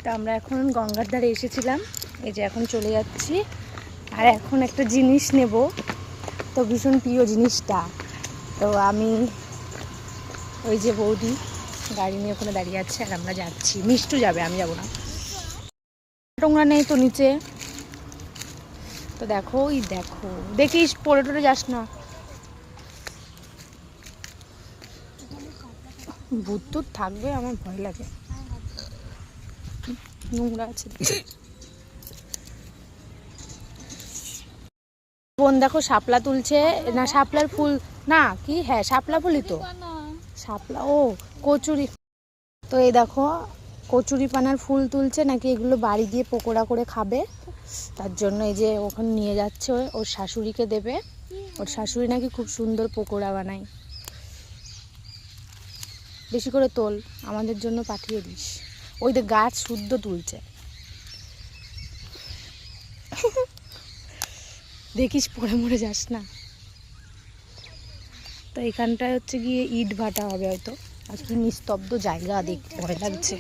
তো আমরা এখন গঙ্গার ধারে এসেছিলাম, এই যে এখন চলে যাচ্ছি। আর এখন একটা জিনিস নেব, তো ভীষণ প্রিয় জিনিসটা। তো আমি ওই যে বৌদি গাড়ি নিয়ে ওখানে দাঁড়িয়ে আছে আর আমরা যাচ্ছি। মিষ্টু যাবে, আমি যাব না। টোংরা নেই তো নিচে, তো দেখো ওই দেখো, দেখিস পড়ে টরে যাস না। ভূত টুত থাকবে, আমার ভয় লাগে, নোংরা আছে। বোন দেখো শাপলা তুলছে, না শাপলার ফুল না কি, হ্যাঁ শাপলা ফুলই তো, শাপলা ও কচুরি। তো এই দেখো কচুরি পানার ফুল তুলছে, নাকি এগুলো বাড়ি দিয়ে পকোড়া করে খাবে, তার জন্য এই যে ওখানে নিয়ে যাচ্ছে, ওর শাশুড়িকে দেবে। ওর শাশুড়ি নাকি খুব সুন্দর পকোড়া বানায়। বেশি করে তোল, আমাদের জন্য পাঠিয়ে দিস। ওই যে গাছ শুদ্ধ তুলছে, দেখিস পড়ে মরে যাস না। তো এখানটায় হচ্ছে গিয়ে ইট ভাটা হবে হয়তো, আর কি নিস্তব্ধ জায়গা, দেখতে ভয় লাগছে।